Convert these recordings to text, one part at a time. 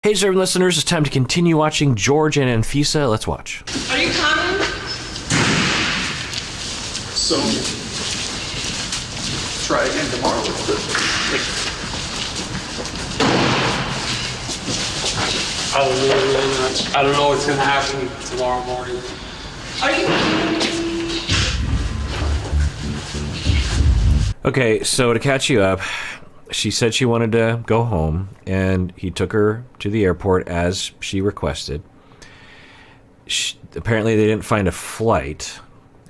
Hey, Servant listeners, it's time to continue watching Jorge and Anfisa. Let's watch. Are you coming? So, try again tomorrow. I don't know what's gonna happen tomorrow morning. Are you Okay, so to catch you up, she said she wanted to go home, and he took her to the airport as she requested. Apparently, they didn't find a flight,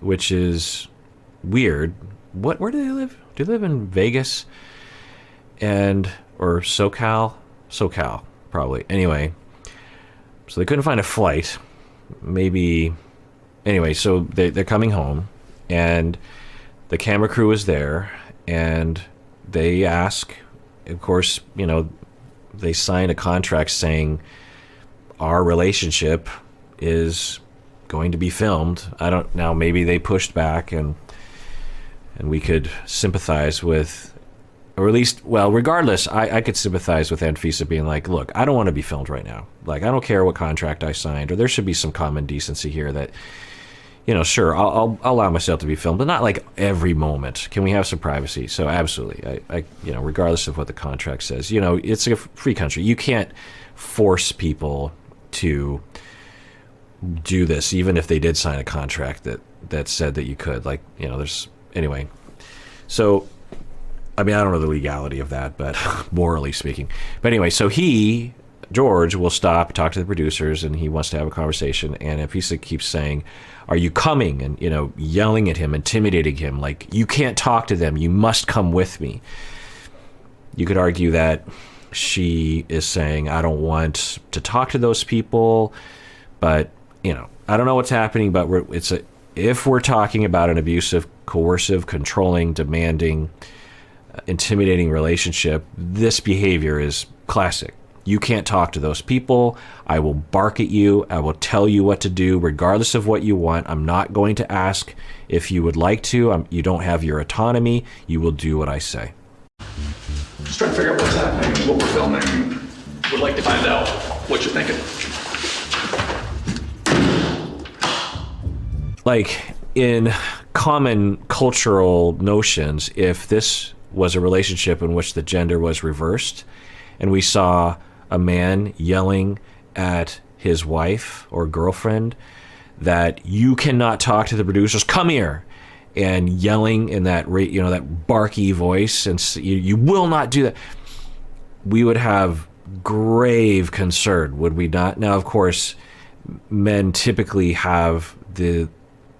which is weird. Where do they live? Do they live in Vegas? Or SoCal? SoCal, probably. Anyway, so they couldn't find a flight. Maybe... Anyway, so they're coming home, and the camera crew is there, and they ask, of course, you know, they sign a contract saying our relationship is going to be filmed. I don't know, maybe they pushed back and we could sympathize with, or at least, well, regardless, I could sympathize with Anfisa being like, look, I don't want to be filmed right now. Like, I don't care what contract I signed, or there should be some common decency here that, you know, sure, I'll allow myself to be filmed, but not like every moment. Can we have some privacy? So absolutely, I you know, regardless of what the contract says, you know, it's a free country. You can't force people to do this, even if they did sign a contract that said that you could. Like, you know, anyway. So, I mean, I don't know the legality of that, but morally speaking. But anyway, so George will stop, talk to the producers, and he wants to have a conversation. And Anfisa keeps saying, "Are you coming?" And, you know, yelling at him, intimidating him, like, "You can't talk to them. You must come with me." You could argue that she is saying, "I don't want to talk to those people," but, you know, I don't know what's happening. But if we're talking about an abusive, coercive, controlling, demanding, intimidating relationship, this behavior is classic. You can't talk to those people. I will bark at you. I will tell you what to do, regardless of what you want. I'm not going to ask if you would like to. You don't have your autonomy. You will do what I say. Just trying to figure out what's happening, what we're filming. Would like to find out what you're thinking. Like, in common cultural notions, if this was a relationship in which the gender was reversed, and we saw a man yelling at his wife or girlfriend that you cannot talk to the producers, come here, and yelling in that, you know, that barky voice, and you will not do that, we would have grave concern, would we not? Now, of course, men typically have the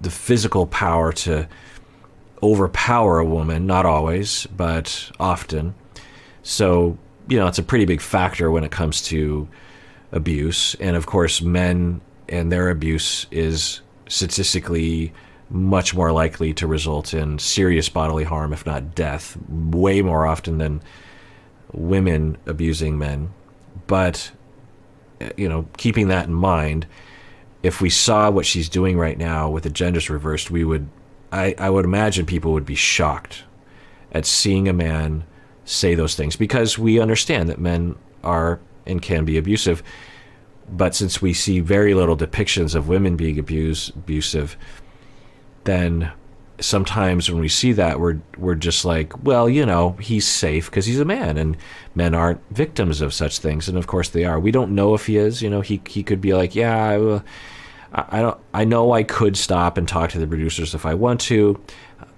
physical power to overpower a woman, not always, but often. So, you know, it's a pretty big factor when it comes to abuse. And of course, men and their abuse is statistically much more likely to result in serious bodily harm, if not death, way more often than women abusing men. But, you know, keeping that in mind, if we saw what she's doing right now with the genders reversed, I would imagine people would be shocked at seeing a man say those things, because we understand that men are and can be abusive. But since we see very little depictions of women being abusive, then sometimes when we see that, we're just like, well, you know, he's safe because he's a man, and men aren't victims of such things. And of course they are. We don't know if he is. You know, he could be like, yeah, I know I could stop and talk to the producers if I want to.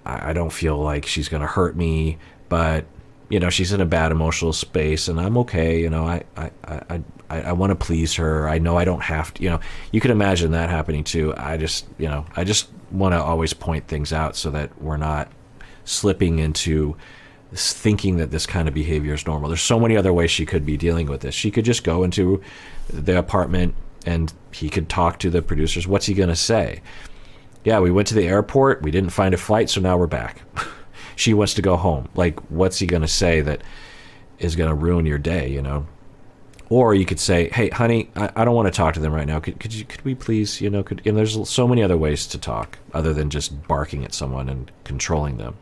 I don't feel like she's going to hurt me, but, you know, she's in a bad emotional space, and I'm okay. You know, I want to please her. I know I don't have to, you know, you could imagine that happening too. I just want to always point things out so that we're not slipping into thinking that this kind of behavior is normal. There's so many other ways she could be dealing with this. She could just go into the apartment and he could talk to the producers. What's he going to say? Yeah, we went to the airport. We didn't find a flight, so now we're back. She wants to go home. Like, what's he going to say that is going to ruin your day, you know? Or you could say, hey, honey, I don't want to talk to them right now. Could we please, you know, and there's so many other ways to talk other than just barking at someone and controlling them.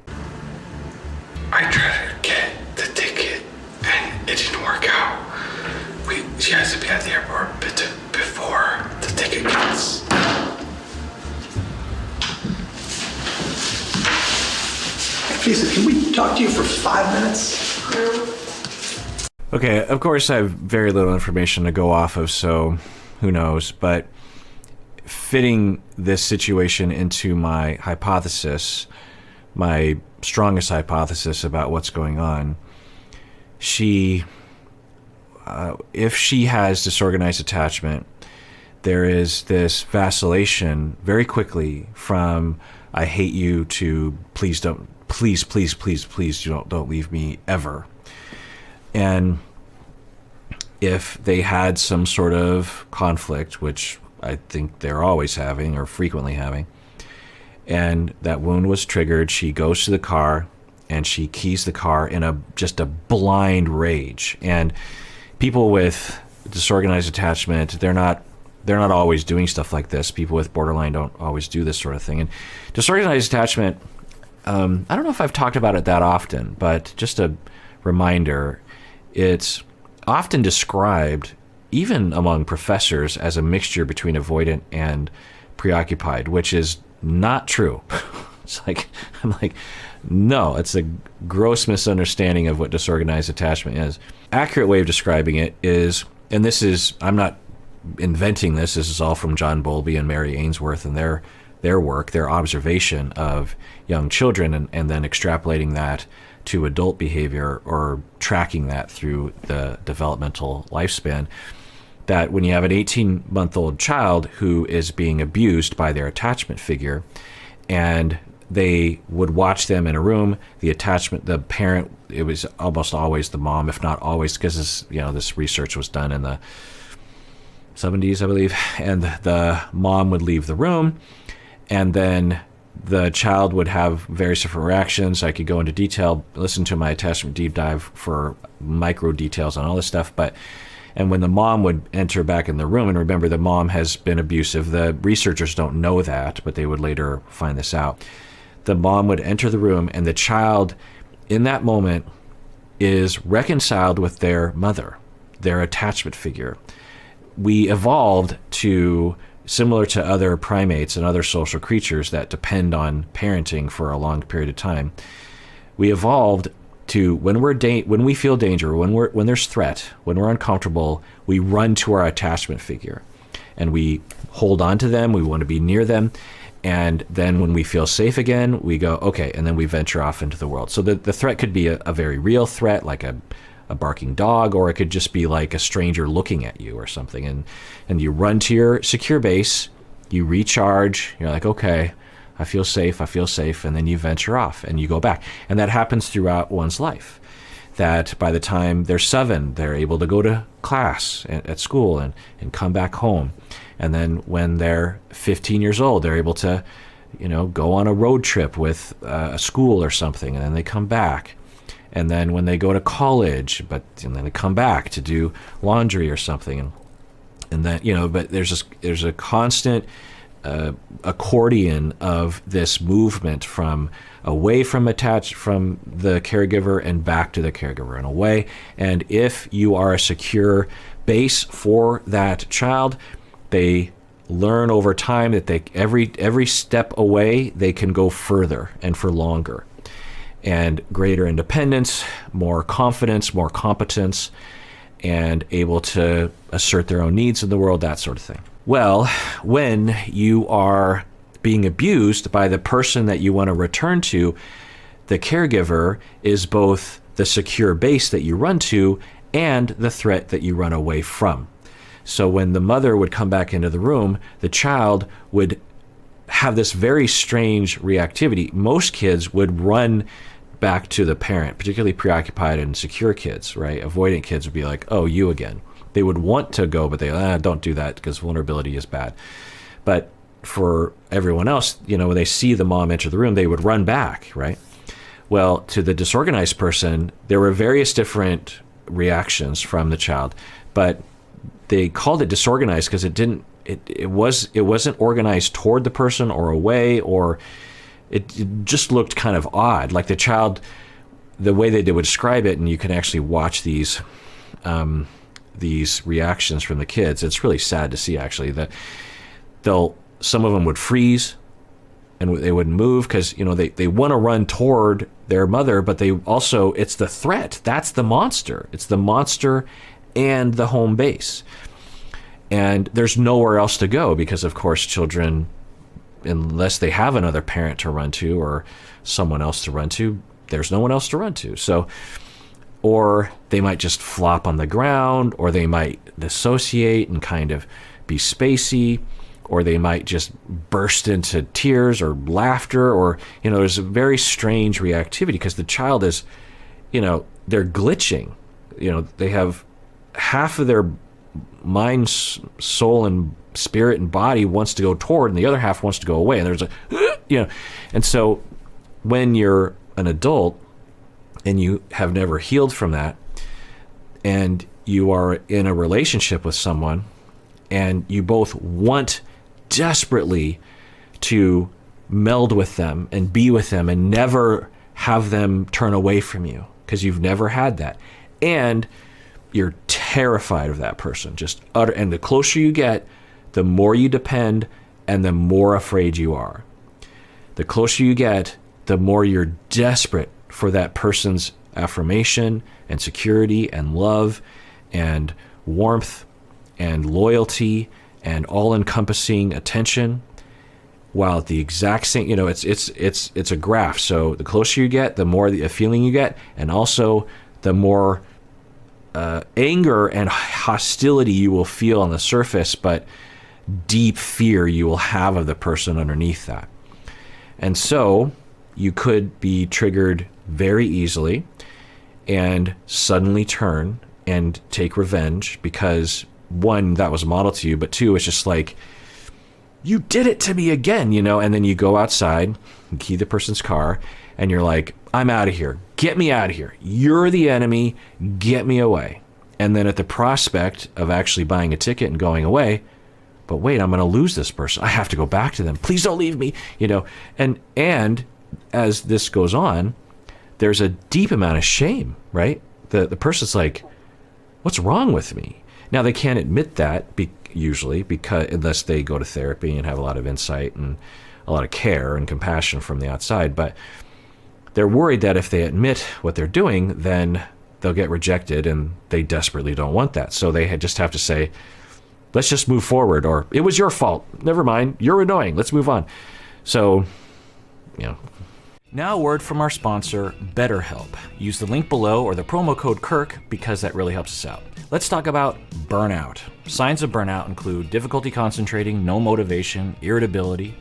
I tried to get the ticket and it didn't work out. She has to be at the airport a bit before the ticket gets. Anfisa, can we talk to you for 5 minutes? Okay, of course I have very little information to go off of, so who knows, but fitting this situation into my hypothesis, my strongest hypothesis about what's going on, if she has disorganized attachment, there is this vacillation very quickly from I hate you to please don't leave me ever. And if they had some sort of conflict, which I think they're always having or frequently having, and that wound was triggered, she goes to the car and she keys the car in just a blind rage. And people with disorganized attachment, they're not always doing stuff like this. People with borderline don't always do this sort of thing. And disorganized attachment, I don't know if I've talked about it that often, but just a reminder, it's often described, even among professors, as a mixture between avoidant and preoccupied, which is not true. I'm like, no, it's a gross misunderstanding of what disorganized attachment is. Accurate way of describing it is, and this is, I'm not inventing this is all from John Bowlby and Mary Ainsworth and their work, their observation of young children, and then extrapolating that to adult behavior or tracking that through the developmental lifespan, that when you have an 18-month-old child who is being abused by their attachment figure, and they would watch them in a room, the parent, it was almost always the mom, if not always, because this research was done in the 70s, I believe, and the mom would leave the room, and then the child would have various different reactions. I could go into detail, listen to my attachment deep dive for micro details on all this stuff. And when the mom would enter back in the room, and remember, the mom has been abusive. The researchers don't know that, but they would later find this out. The mom would enter the room, and the child in that moment is reconciled with their mother, their attachment figure. We evolved to, similar to other primates and other social creatures that depend on parenting for a long period of time, we evolved to, when we feel danger, when there's threat, when we're uncomfortable, we run to our attachment figure and we hold on to them. We want to be near them. And then when we feel safe again, we go, okay, and then we venture off into the world. So the threat could be a very real threat, like a barking dog, or it could just be like a stranger looking at you or something. And you run to your secure base, you recharge, you're like, okay, I feel safe, and then you venture off and you go back. And that happens throughout one's life. That by the time they're 7, they're able to go to class at school and come back home. And then when they're 15 years old, they're able to, go on a road trip with a school or something, and then they come back. And then when they go to college, and then they come back to do laundry or something, and then but there's a constant accordion of this movement from away from the caregiver and back to the caregiver and away. And if you are a secure base for that child, they learn over time that they every step away they can go further and for longer. And greater independence, more confidence, more competence, and able to assert their own needs in the world, that sort of thing. Well, when you are being abused by the person that you want to return to, the caregiver is both the secure base that you run to and the threat that you run away from. So when the mother would come back into the room, the child would have this very strange reactivity. Most kids would run back to the parent, particularly preoccupied and secure kids, right? Avoidant kids would be like, oh, you again. They would want to go, but they don't do that because vulnerability is bad. But for everyone else, when they see the mom enter the room, they would run back, right? Well, to the disorganized person, there were various different reactions from the child, but they called it disorganized because it wasn't organized toward the person or away, or it just looked kind of odd. Like the child, the way they would describe it, and you can actually watch these these reactions from the kids. It's really sad to see, actually, that some of them would freeze and they wouldn't move because, they want to run toward their mother, but it's the threat. That's the monster. It's the monster and the home base. And there's nowhere else to go because, of course, children, unless they have another parent to run to or someone else to run to, there's no one else to run to. So, or they might just flop on the ground, or they might dissociate and kind of be spacey, or they might just burst into tears or laughter, or, there's a very strange reactivity because the child is, they're glitching. They have half of their mind, soul, and spirit and body wants to go toward, and the other half wants to go away. And there's and so when you're an adult and you have never healed from that, and you are in a relationship with someone, and you both want desperately to meld with them and be with them and never have them turn away from you because you've never had that, and you're terrified of that person, just utter. And the closer you get, the more you depend and the more afraid you are. The closer you get, the more you're desperate for that person's affirmation and security and love and warmth and loyalty and all-encompassing attention, while at the exact same, it's a graph. So the closer you get, the more the feeling you get, and also the more anger and hostility you will feel on the surface, but deep fear you will have of the person underneath that. And so you could be triggered very easily and suddenly turn and take revenge because, one, that was modeled to you, but two, it's just like, you did it to me again, and then you go outside and key the person's car and you're like, I'm out of here. Get me out of here. You're the enemy. Get me away. And then at the prospect of actually buying a ticket and going away, but wait, I'm going to lose this person. I have to go back to them. Please don't leave me, and as this goes on, there's a deep amount of shame, right? The person's like, what's wrong with me? Now, they can't admit that usually because unless they go to therapy and have a lot of insight and a lot of care and compassion from the outside, but they're worried that if they admit what they're doing, then they'll get rejected, and they desperately don't want that. So they just have to say, let's just move forward, or it was your fault. Never mind. You're annoying. Let's move on. So, Now a word from our sponsor, Betterhelp. Use the link below or the promo code Kirk because that really helps us out. Let's talk about burnout. Signs of burnout include difficulty concentrating, no motivation, irritability.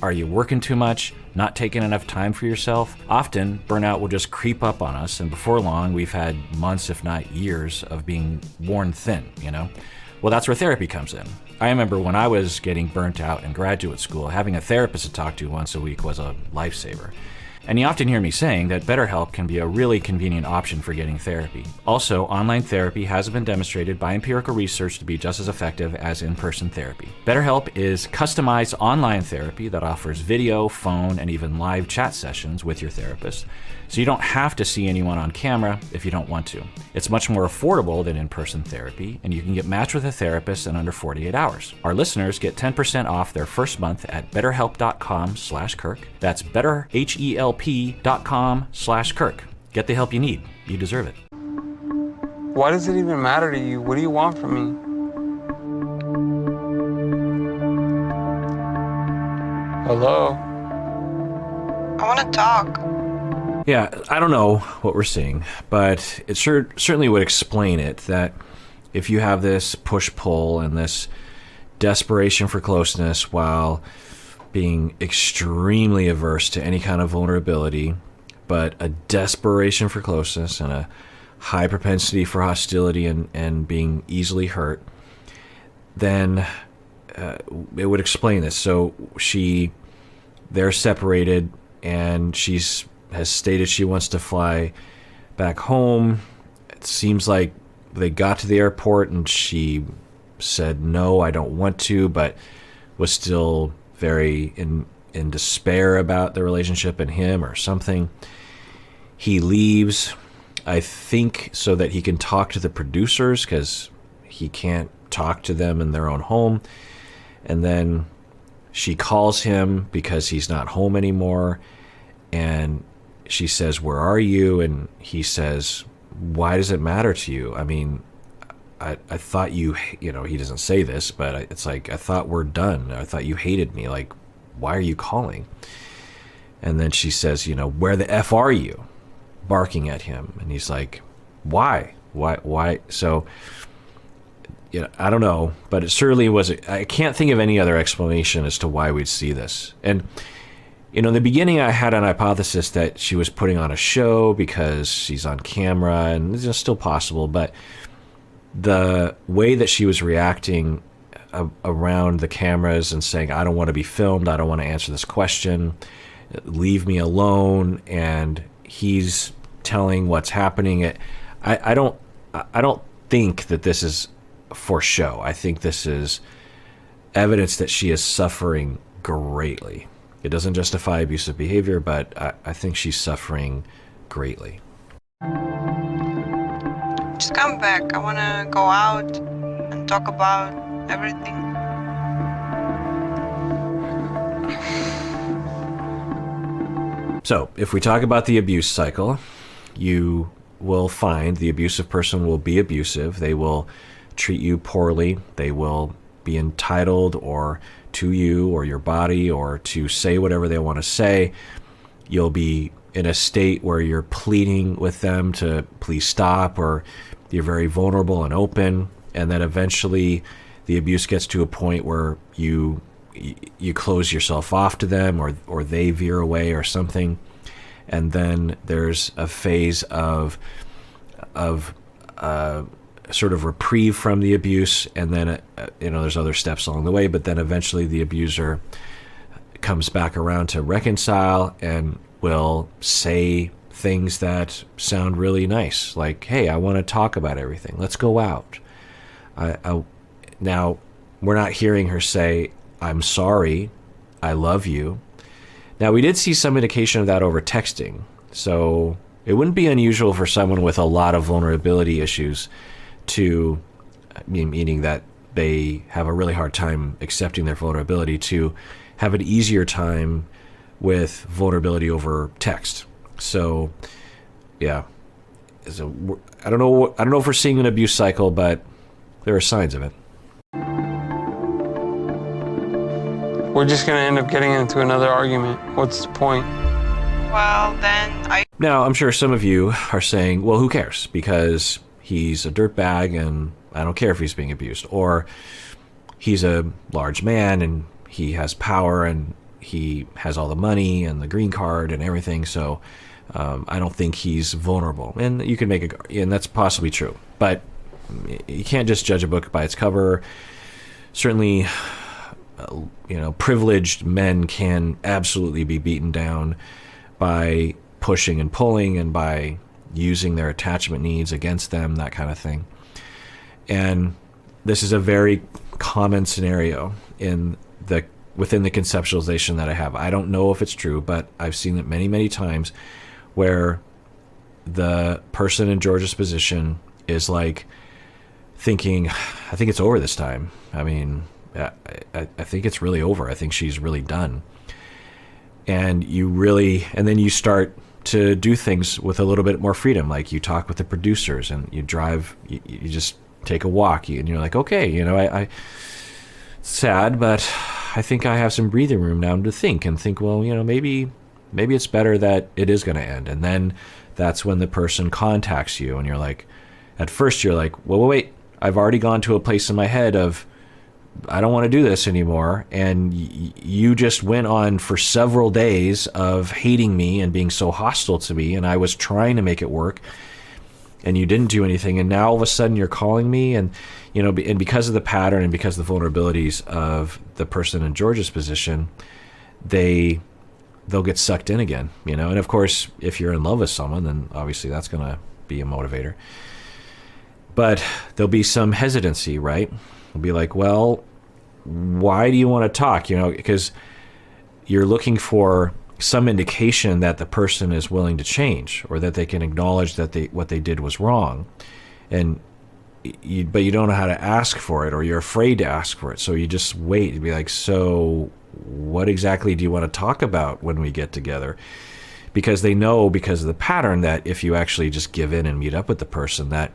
Are you working too much? Not taking enough time for yourself? Often, burnout will just creep up on us, and before long, we've had months, if not years, of being worn thin, Well, that's where therapy comes in. I remember when I was getting burnt out in graduate school, having a therapist to talk to once a week was a lifesaver. And you often hear me saying that BetterHelp can be a really convenient option for getting therapy. Also, online therapy has been demonstrated by empirical research to be just as effective as in-person therapy. BetterHelp is customized online therapy that offers video, phone, and even live chat sessions with your therapist, so you don't have to see anyone on camera if you don't want to. It's much more affordable than in-person therapy, and you can get matched with a therapist in under 48 hours. Our listeners get 10% off their first month at betterhelp.com/Kirk. That's betterhelp.com/Kirk. Get the help you need. You deserve it. Why does it even matter to you? What do you want from me? Hello? I want to talk. Yeah, I don't know what we're seeing, but it certainly would explain it that if you have this push-pull and this desperation for closeness while being extremely averse to any kind of vulnerability, but a desperation for closeness and a high propensity for hostility and being easily hurt, then it would explain this. So they're separated, and has stated she wants to fly back home. It seems like they got to the airport and she said, no, I don't want to, but was still very in despair about the relationship and him or something. He leaves, I think, so that he can talk to the producers, because he can't talk to them in their own home. And then she calls him because he's not home anymore. And she says, "Where are you?" And he says, "Why does it matter to you? I mean, I thought you know, he doesn't say this, but it's like, I thought we're done. I thought you hated me. Like, why are you calling?" And then she says, you know, "Where the F are you?" barking at him. And he's like, why? So, you know, I don't know, but it certainly was. I can't think of any other explanation as to why we'd see this. And, you know, in the beginning, I had an hypothesis that she was putting on a show because she's on camera, and it's just still possible. But the way that she was reacting around the cameras and saying, "I don't want to be filmed. I don't want to answer this question. Leave me alone." And he's telling what's happening. I don't think that this is for show. I think this is evidence that she is suffering greatly. It doesn't justify abusive behavior, but I think she's suffering greatly. Just come back. I want to go out and talk about everything. So, if we talk about the abuse cycle, you will find the abusive person will be abusive. They will treat you poorly. They will be entitled or to you or your body, or to say whatever they want to say. You'll be in a state where you're pleading with them to please stop, or you're very vulnerable and open. And then eventually the abuse gets to a point where you close yourself off to them, or they veer away or something. And then there's a phase of sort of reprieve from the abuse, and then you know, there's other steps along the way, but then eventually the abuser comes back around to reconcile and will say things that sound really nice, like, "Hey, I want to talk about everything. Let's go out." Now, we're not hearing her say, "I'm sorry, I love you." Now, we did see some indication of that over texting, so it wouldn't be unusual for someone with a lot of vulnerability issues to, meaning that they have a really hard time accepting their vulnerability, to have an easier time with vulnerability over text. So, yeah. So I don't know if we're seeing an abuse cycle, but there are signs of it. We're just going to end up getting into another argument. What's the point? Well, then Now, I'm sure some of you are saying, well, who cares? Because he's a dirtbag and I don't care if he's being abused. Or he's a large man and he has power and he has all the money and the green card and everything. So I don't think he's vulnerable. And you can make and that's possibly true. But you can't just judge a book by its cover. Certainly, privileged men can absolutely be beaten down by pushing and pulling and by using their attachment needs against them, that kind of thing. And this is a very common scenario within the conceptualization that I have. I don't know if it's true, but I've seen it many, many times where the person in Georgia's position is like thinking, I think it's over this time. I mean, I think it's really over. I think she's really done. And then you start to do things with a little bit more freedom. Like you talk with the producers and you drive, you just take a walk and you're like, okay, I sad, but I think I have some breathing room now to think, well, maybe it's better that it is going to end. And then that's when the person contacts you and you're like, at first you're like, well, wait, I've already gone to a place in my head of, I don't want to do this anymore. And you just went on for several days of hating me and being so hostile to me. And I was trying to make it work and you didn't do anything. And now all of a sudden you're calling me and because of the pattern and because of the vulnerabilities of the person in Georgia's position, they'll get sucked in again, And of course, if you're in love with someone, then obviously that's going to be a motivator. But there'll be some hesitancy, right? It'll be like, well, why do you want to talk? Because you're looking for some indication that the person is willing to change or that they can acknowledge that what they did was wrong. And but you don't know how to ask for it, or you're afraid to ask for it. So you just wait and be like, so what exactly do you want to talk about when we get together? Because they know, because of the pattern, that if you actually just give in and meet up with the person, that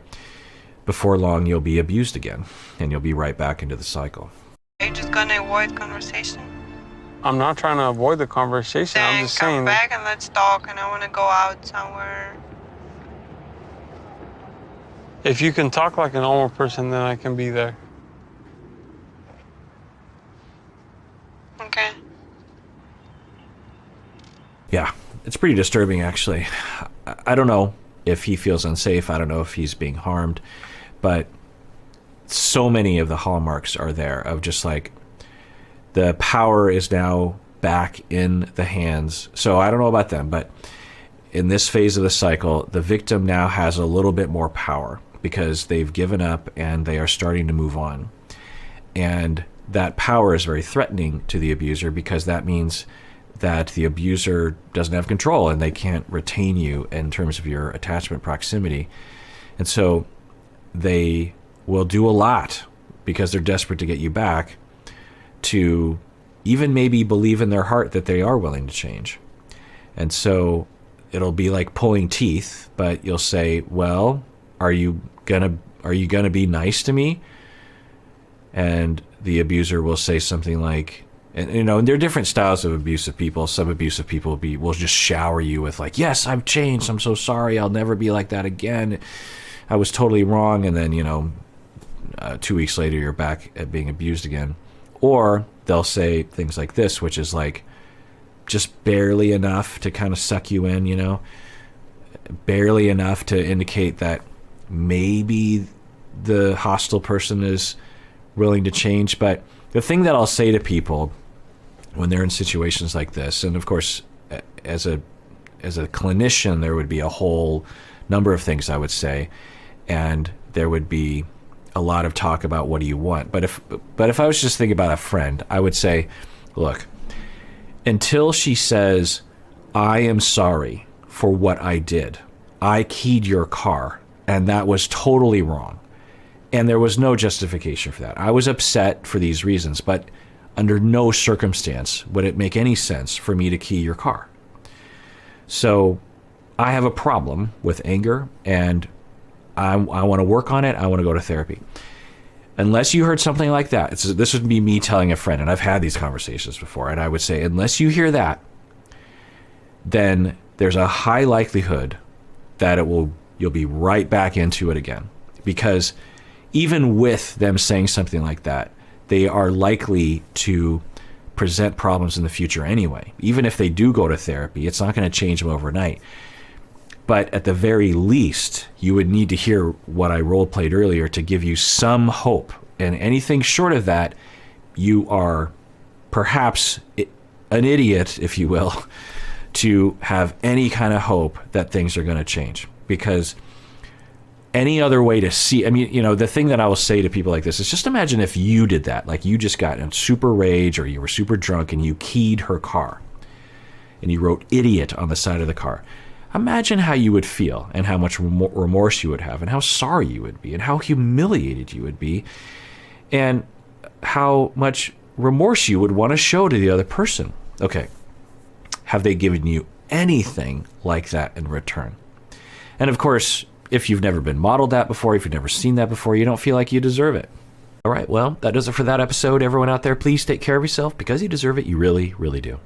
before long you'll be abused again and you'll be right back into the cycle. Are you just gonna avoid conversation? I'm not trying to avoid the conversation. Then I'm just come saying back and let's talk, and I wanna go out somewhere. if you can talk like a normal person, then I can be there. Okay. Yeah, it's pretty disturbing, actually. I don't know if he feels unsafe. I don't know if he's being harmed, but so many of the hallmarks are there of just like the power is now back in the hands. So I don't know about them, but in this phase of the cycle, the victim now has a little bit more power because they've given up and they are starting to move on. And that power is very threatening to the abuser, because that means that the abuser doesn't have control and they can't retain you in terms of your attachment proximity. And so they will do a lot, because they're desperate to get you back, to even maybe believe in their heart that they are willing to change. And so it'll be like pulling teeth, but you'll say, well, are you gonna be nice to me? And the abuser will say something like, and you know, and there are different styles of abusive people. Some abusive people will just shower you with like, yes, I've changed, I'm so sorry, I'll never be like that again, I was totally wrong. And then, you know, 2 weeks later you're back at being abused again. Or they'll say things like this, which is like just barely enough to kind of suck you in, you know, barely enough to indicate that maybe the hostile person is willing to change. But the thing that I'll say to people when they're in situations like this, and of course, as a clinician, there would be a whole number of things I would say, and there would be a lot of talk about what do you want. But if I was just thinking about a friend, I would say, look, until she says, I am sorry for what I did, I keyed your car, and that was totally wrong, and there was no justification for that. I was upset for these reasons, but under no circumstance would it make any sense for me to key your car. So I have a problem with anger, and I want to work on it. I want to go to therapy. Unless you heard something like that, this would be me telling a friend, and I've had these conversations before, and I would say, unless you hear that, then there's a high likelihood that you'll be right back into it again. Because even with them saying something like that, they are likely to present problems in the future anyway. Even if they do go to therapy, it's not going to change them overnight. But at the very least, you would need to hear what I role played earlier to give you some hope. And anything short of that, you are perhaps an idiot, if you will, to have any kind of hope that things are going to change. Because any other way to see, I mean, you know, the thing that I will say to people like this is just imagine if you did that. Like you just got in super rage, or you were super drunk and you keyed her car and you wrote idiot on the side of the car. Imagine how you would feel, and how much remorse you would have, and how sorry you would be, and how humiliated you would be, and how much remorse you would want to show to the other person. Okay, have they given you anything like that in return? And of course, if you've never been modeled that before, if you've never seen that before, you don't feel like you deserve it. All right, well, that does it for that episode. Everyone out there, please take care of yourself, because you deserve it. You really, really do.